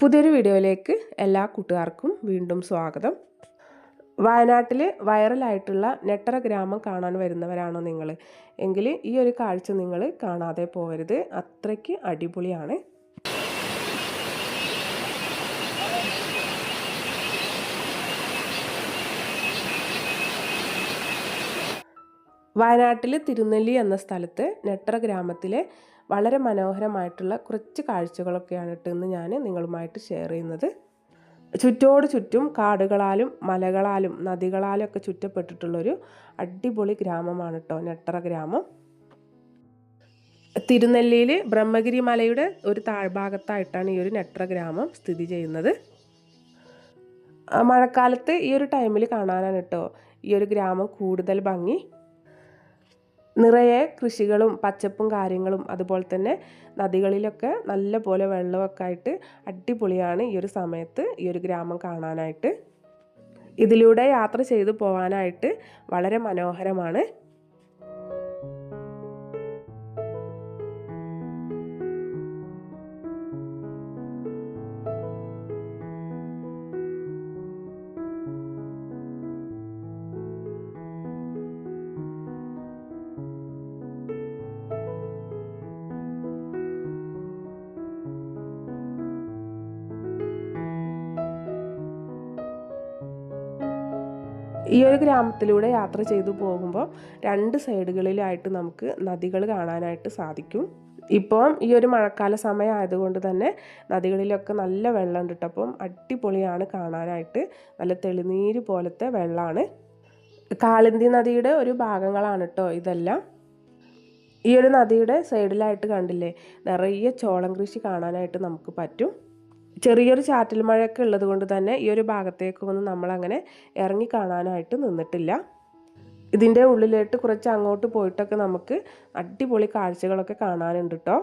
പുതിയൊരു വീഡിയോയിലേക്ക് എല്ലാ കൂട്ടുകാർക്കും വീണ്ടും സ്വാഗതം. വയനാട്ടിൽ വൈറലായിട്ടുള്ള നെട്ടറ ഗ്രാമം കാണാൻ വരുന്നവരാണോ നിങ്ങൾ എങ്കിൽ ഈ ഒരു കാഴ്ച നിങ്ങൾ കാണാതെ പോകരുത്. അത്രയ്ക്ക് അടിപൊളിയാണ്. വയനാട്ടിൽ തിരുനെല്ലി എന്ന സ്ഥലത്ത് നെട്ടറ ഗ്രാമത്തിലെ വളരെ മനോഹരമായിട്ടുള്ള കുറച്ച് കാഴ്ചകളൊക്കെയാണ് ഇന്ന് ഞാൻ നിങ്ങളുമായിട്ട് ഷെയർ ചെയ്യുന്നത്. ചുറ്റോട് ചുറ്റും കാടുകളാലും മലകളാലും നദികളാലും ഒക്കെ ചുറ്റപ്പെട്ടിട്ടുള്ളൊരു അടിപൊളി ഗ്രാമമാണ് കേട്ടോ നെട്ടറ ഗ്രാമം. തിരുനെല്ലിയിൽ ബ്രഹ്മഗിരി മലയുടെ ഒരു താഴ്ഭാഗത്തായിട്ടാണ് ഈ ഒരു നെട്ടറ ഗ്രാമം സ്ഥിതി ചെയ്യുന്നത്. മഴക്കാലത്ത് ഈ ഒരു ടൈമിൽ കാണാനാണ് കേട്ടോ ഈ ഒരു ഗ്രാമം കൂടുതൽ ഭംഗി. നിറയെ കൃഷികളും പച്ചപ്പും കാര്യങ്ങളും അതുപോലെ തന്നെ നദികളിലൊക്കെ നല്ല പോലെ വെള്ളമൊക്കെ ആയിട്ട് അടിപൊളിയാണ് ഈ ഒരു സമയത്ത് ഈ ഒരു ഗ്രാമം കാണാനായിട്ട്. ഇതിലൂടെ യാത്ര ചെയ്തു പോകാനായിട്ട് വളരെ മനോഹരമാണ്. ഈ ഒരു ഗ്രാമത്തിലൂടെ യാത്ര ചെയ്തു പോകുമ്പോൾ രണ്ട് സൈഡുകളിലായിട്ട് നമുക്ക് നദികൾ കാണാനായിട്ട് സാധിക്കും. ഇപ്പം ഈ ഒരു മഴക്കാല സമയം ആയതുകൊണ്ട് തന്നെ നദികളിലൊക്കെ നല്ല വെള്ളമുണ്ട് കേട്ടോ. അപ്പം അടിപൊളിയാണ് കാണാനായിട്ട്. നല്ല തെളിനീര് പോലത്തെ വെള്ളമാണ്. കാളിന്തി നദിയുടെ ഒരു ഭാഗങ്ങളാണ് കേട്ടോ ഇതെല്ലാം. ഈ ഒരു നദിയുടെ സൈഡിലായിട്ട് കണ്ടില്ലേ നിറയെ ചോളം കൃഷി കാണാനായിട്ട് നമുക്ക് പറ്റും. ചെറിയൊരു ചാറ്റൽ മഴയൊക്കെ ഉള്ളത് കൊണ്ട് തന്നെ ഈ ഒരു ഭാഗത്തേക്കൊന്നും നമ്മളങ്ങനെ ഇറങ്ങി കാണാനായിട്ട് നിന്നിട്ടില്ല. ഇതിൻ്റെ ഉള്ളിലേക്ക് കുറച്ച് അങ്ങോട്ട് പോയിട്ടൊക്കെ നമുക്ക് അടിപൊളി കാഴ്ചകളൊക്കെ കാണാനുണ്ട് കേട്ടോ.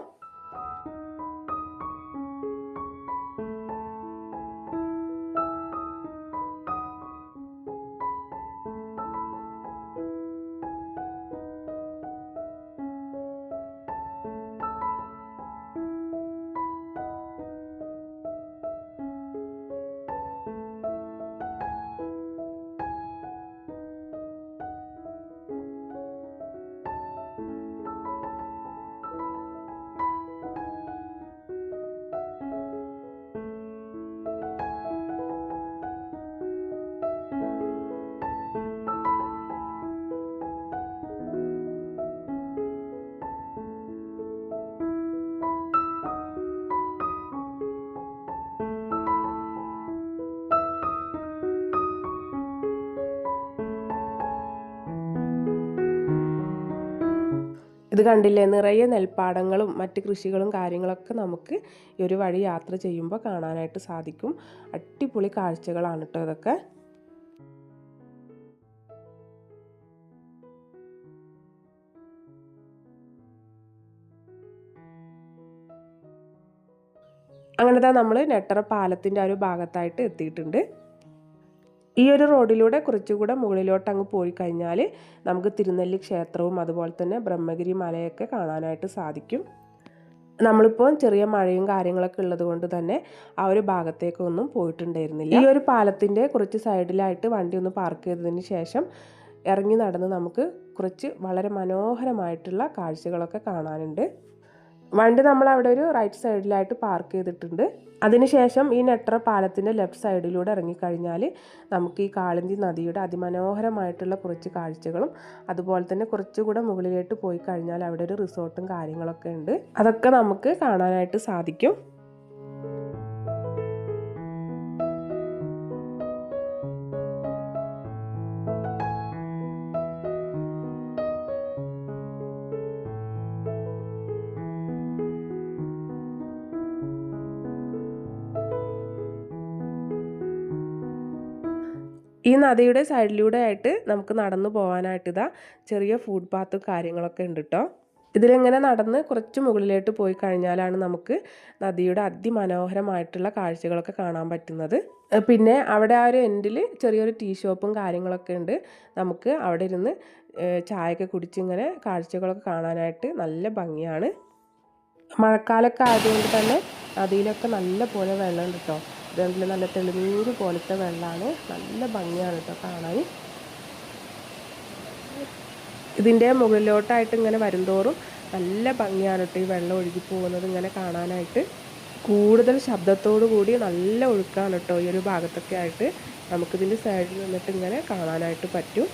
ഇത് കണ്ടില്ലേ നിറയെ നെൽപ്പാടങ്ങളും മറ്റ് കൃഷികളും കാര്യങ്ങളൊക്കെ നമുക്ക് ഈ ഒരു വഴി യാത്ര ചെയ്യുമ്പോൾ കാണാനായിട്ട് സാധിക്കും. അടിപൊളി കാഴ്ചകളാണ് കേട്ടോ ഇതൊക്കെ. അങ്ങനത്തെ നമ്മൾ നെട്ടറ പാലത്തിൻ്റെ ആ ഒരു ഭാഗത്തായിട്ട് എത്തിയിട്ടുണ്ട്. ഈ ഒരു റോഡിലൂടെ കുറച്ചുകൂടെ മുകളിലോട്ട് അങ്ങ് പോയി കഴിഞ്ഞാൽ നമുക്ക് തിരുനെല്ലി ക്ഷേത്രവും അതുപോലെ തന്നെ ബ്രഹ്മഗിരി മലയൊക്കെ കാണാനായിട്ട് സാധിക്കും. നമ്മളിപ്പോൾ ചെറിയ മഴയും കാര്യങ്ങളൊക്കെ ഉള്ളത് കൊണ്ട് തന്നെ ആ ഒരു ഭാഗത്തേക്കൊന്നും പോയിട്ടുണ്ടായിരുന്നില്ല. ഈ ഒരു പാലത്തിൻ്റെ കുറച്ച് സൈഡിലായിട്ട് വണ്ടി ഒന്ന് പാർക്ക് ചെയ്തതിന് ശേഷം ഇറങ്ങി നടന്ന് നമുക്ക് കുറച്ച് വളരെ മനോഹരമായിട്ടുള്ള കാഴ്ചകളൊക്കെ കാണാനുണ്ട്. വണ്ടി നമ്മൾ അവിടെ ഒരു റൈറ്റ് സൈഡിലായിട്ട് പാർക്ക് ചെയ്തിട്ടുണ്ട്. അതിനുശേഷം ഈ നെട്ടറ പാലത്തിൻ്റെ ലെഫ്റ്റ് സൈഡിലൂടെ ഇറങ്ങിക്കഴിഞ്ഞാൽ നമുക്ക് ഈ കാളിന്തി നദിയുടെ അതിമനോഹരമായിട്ടുള്ള കുറച്ച് കാഴ്ചകളും അതുപോലെ തന്നെ കുറച്ചുകൂടെ മുകളിലോട്ട് പോയി കഴിഞ്ഞാൽ അവിടെ ഒരു റിസോർട്ടും കാര്യങ്ങളൊക്കെ ഉണ്ട്. അതൊക്കെ നമുക്ക് കാണാനായിട്ട് സാധിക്കും. ഈ നദിയുടെ സൈഡിലൂടെ ആയിട്ട് നമുക്ക് നടന്നു പോകാനായിട്ട് ഇതാ ചെറിയ ഫുഡ് പാത്തും കാര്യങ്ങളൊക്കെ ഉണ്ട് കേട്ടോ. ഇതിലെങ്ങനെ നടന്ന് കുറച്ച് മുകളിലോട്ട് പോയി കഴിഞ്ഞാലാണ് നമുക്ക് നദിയുടെ അതിമനോഹരമായിട്ടുള്ള കാഴ്ചകളൊക്കെ കാണാൻ പറ്റുന്നത്. പിന്നെ അവിടെ ആ ഒരു എൻഡിൽ ചെറിയൊരു ടീ ഷോപ്പും കാര്യങ്ങളൊക്കെ ഉണ്ട്. നമുക്ക് അവിടെ ഇരുന്ന് ചായയൊക്കെ കുടിച്ചിങ്ങനെ കാഴ്ചകളൊക്കെ കാണാനായിട്ട് നല്ല ഭംഗിയാണ്. മഴക്കാലമൊക്കെ ആയതുകൊണ്ട് തന്നെ നദിയിലൊക്കെ നല്ല പോലെ വെള്ളമുണ്ട് കേട്ടോ. ഇതെങ്കിലും നല്ല തെളിനീര് പോലത്തെ വെള്ളമാണ്. നല്ല ഭംഗിയാണ് കേട്ടോ കാണാൻ. ഇതിൻ്റെ മുകളിലോട്ടായിട്ട് ഇങ്ങനെ വരുംതോറും നല്ല ഭംഗിയാണ് കേട്ടോ ഈ വെള്ളം ഒഴുകി പോകുന്നത് ഇങ്ങനെ കാണാനായിട്ട്. കൂടുതൽ ശബ്ദത്തോടു കൂടി നല്ല ഒഴുക്കാണ് കേട്ടോ ഈ ഒരു ഭാഗത്തൊക്കെ ആയിട്ട്. നമുക്കിതിൻ്റെ സൈഡിൽ നിന്നിട്ട് ഇങ്ങനെ കാണാനായിട്ട് പറ്റും.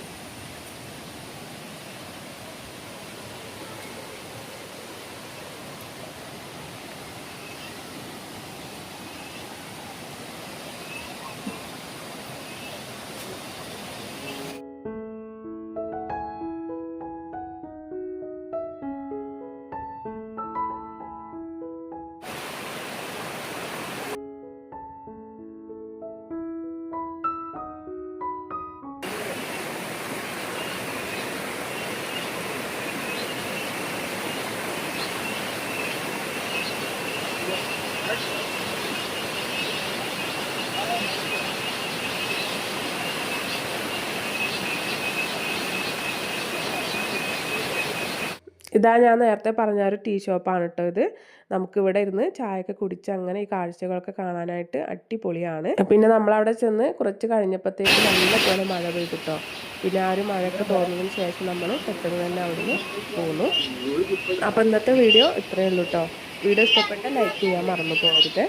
ഇതാ ഞാൻ നേരത്തെ പറഞ്ഞ ഒരു ടീ ഷോപ്പാണ് കേട്ടോ ഇത്. നമുക്കിവിടെ ഇരുന്ന് ചായയൊക്കെ കുടിച്ച് അങ്ങനെ ഈ കാഴ്ചകളൊക്കെ കാണാനായിട്ട് അടിപൊളിയാണ്. പിന്നെ നമ്മളവിടെ ചെന്ന് കുറച്ച് കഴിഞ്ഞപ്പോഴത്തേക്ക് നല്ല പോലെ മഴ പെയ്തു കേട്ടോ. പിന്നെ ആ ഒരു മഴയൊക്കെ തോന്നിയതിന് ശേഷം നമ്മൾ പെട്ടെന്ന് തന്നെ അവിടുന്ന് പോന്നു. അപ്പോൾ ഇന്നത്തെ വീഡിയോ ഇത്രയേ ഉള്ളൂ കേട്ടോ. വീഡിയോ ഇഷ്ടപ്പെട്ട ലൈക്ക് ചെയ്യാൻ മറന്നു പോകരുത്.